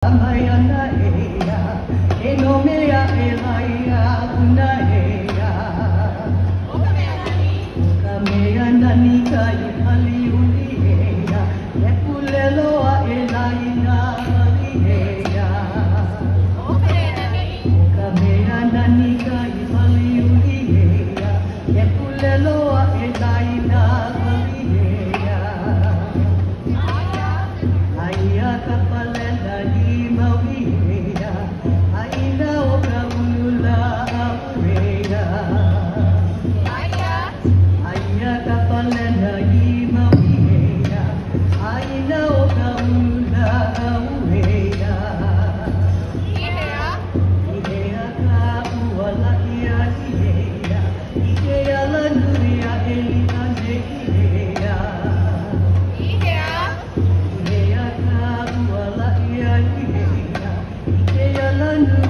Mayana eya, enomea elaya una eya. Kamea nani kai haliuli eya, ekuleloa elaina hali eya. Kamea nani kai haliuli eya, ekuleloa elaina hali eya. Aya kapalela di mawia, aina okamula awea. Aya kapalela di mawia, aina okamula awea. Ihea ka uwala ia ihea, ihea lanuria elitane ihea. Wala iya iya, iya lalu.